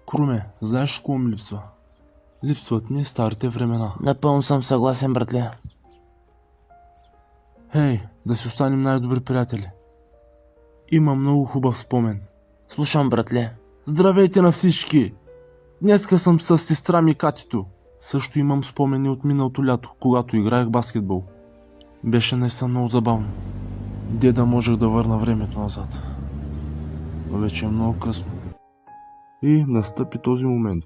Круме, знаеш какво ми липсва? Липсват ми старите времена. Напълно съм съгласен, братле. Хей, да си останем най-добри приятели. Има много хубав спомен. Слушам, братле. Здравейте на всички! Днеска съм с сестра ми Катито. Също имам спомени от миналото лято, когато играех баскетбол. Беше наистина много забавно. Деда можех да върна времето назад. Но вече е много късно. И настъпи този момент.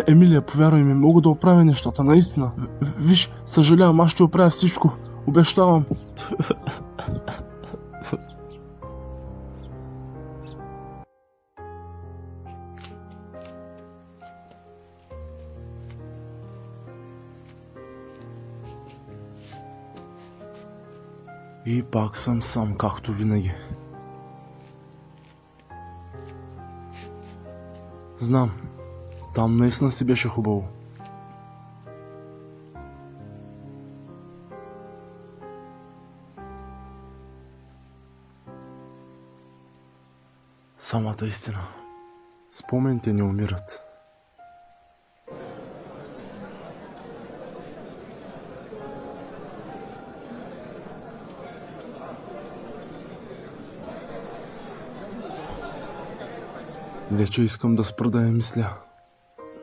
Емилия, повярвай ми, мога да оправя нещата, наистина. Виж, съжалявам, аз ще оправя всичко. Обещавам. И пак съм сам, както винаги. Знам, там наистина си беше хубаво. Самата истина. Спомените не умират. Вече искам да спра да я мисля.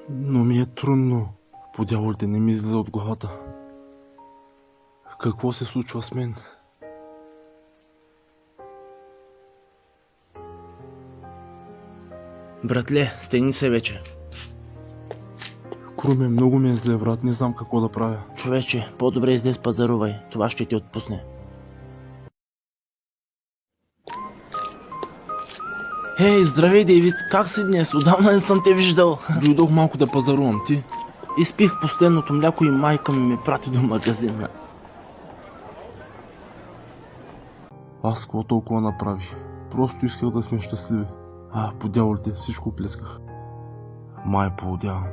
Но ми е трудно. По дяволите не ми излиза от главата. Какво се случва с мен? Братле, стегни се вече. Круме, много ми е зле, брат. Не знам какво да правя. Човече, по-добре излез пазарувай. Това ще ти отпусне. Хей, здравей, Дейвид. Как си днес? Отдавна не съм те виждал. Дойдох малко да пазарувам. Ти? Изпих последното мляко и майка ми ме прати до магазина. Аз какво толкова направих? Просто исках да сме щастливи. По дяволите, всичко плесках. Май поудявам.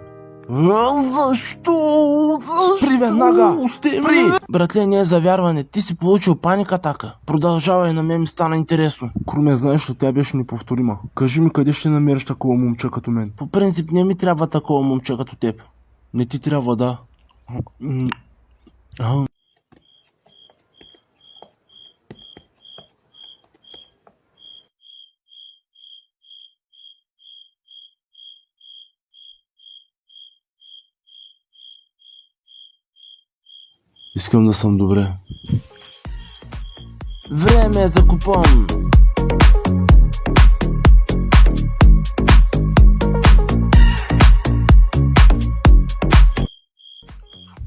Защо? Спри веднага! Спри! Братле, не е за вярване. Ти си получил паник атака. Продължавай, на мен ми стана интересно. Круме, знаеш ли, тя беше неповторима. Кажи ми къде ще намериш такова момче като мен. По принцип не ми трябва такова момче като теб. Не ти трябва, да. Искам да съм добре. Време е за купон.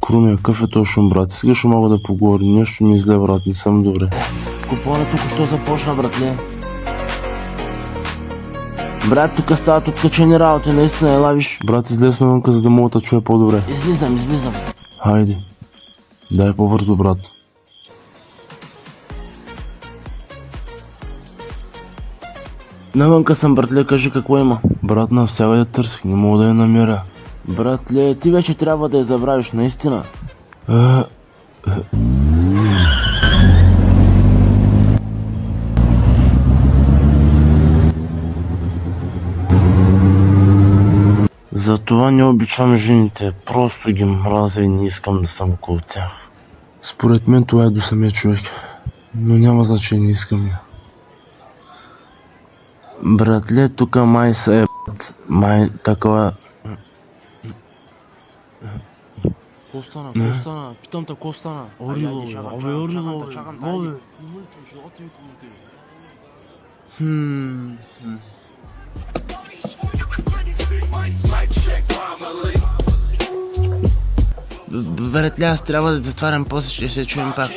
Круме, какъв е точно, брат? Сега ще мога да поговорим. Нещо ми изле, брат. Не съм добре. Купона току-що започна, братле. Брат, тук стават откачени работи, наистина, ела виж. Брат, излез навънка, за да мога да чуя по-добре. Излизам. Хайде. Дай по-бързо, брат. Навънка съм, братле, кажи какво има. Брат, навсякъде търсих, не мога да я намеря. Братле, ти вече трябва да я забравиш, наистина. Затова не обичам жените, просто ги мразя и не искам да съм около тях. Според мен това е до самия човек, но няма значение, искам я. Братле, тука май се май такова... Ко стана? Питам те, ко стана? Орило, чакам, бе. Не му ли чуеш, елате ми към тебе. Братле, аз трябва да затварям, после ще се чуем пак.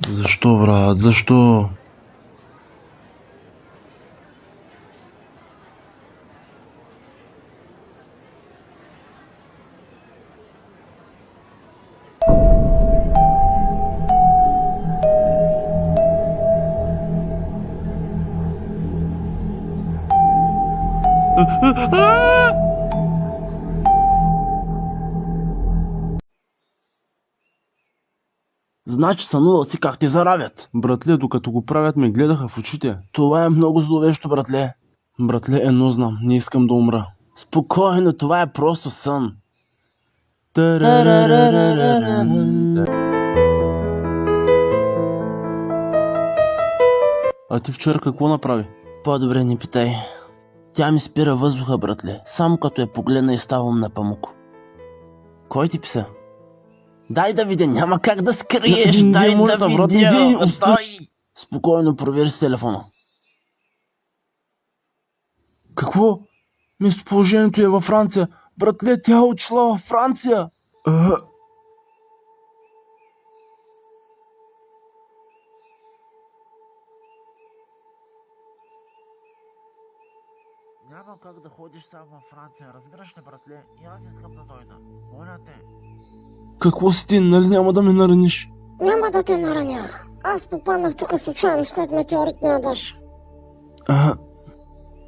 Защо, брат? Защо? Значи сънувал си как те заравят. Братле, докато го правят, ме гледаха в очите. Това е много зловещо, братле. Братле, едно знам, не искам да умра. Спокойно, това е просто сън. А ти вчера какво направи? По-добре не питай. Тя ми спира въздуха, братле. Само като я погледна и ставам на памук. Кой ти писа? Дай да видя, няма как да скриеш. Не, Дай моля, да брат, видя. не, остави. Дай. Спокойно, провери с телефона. Какво? Местоположението е във Франция. Братле, тя е отшла във Франция. Няма как да ходиш сам във Франция, разбираш ли, братле? И аз искам да дойда. Моля те. Какво си ти, нали няма да ме нараниш? Няма да те нараня. Аз попаднах тук случайно след метеоритния дъжд.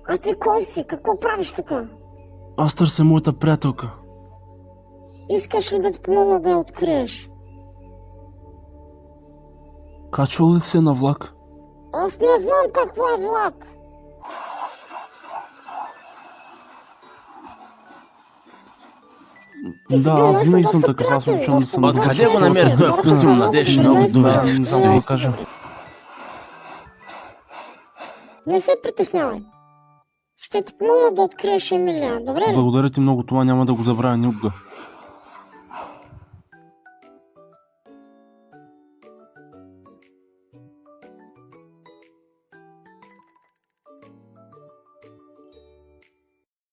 А ти кой си? Какво правиш тук? Аз търся моята приятелка. Искаш ли да ти помогна да я откриеш? Качвал ли се на влак? Аз не знам какво е влак. Да, аз винаги съм такъв, аз обичам да съм... Откъде го намери този костюм, Надеж? Много добре. Не знам да го кажа. Не се притеснявай. Ще ти помогна да откриеш Емилия, добре ли? Благодаря ти много, това няма да го забравя никога.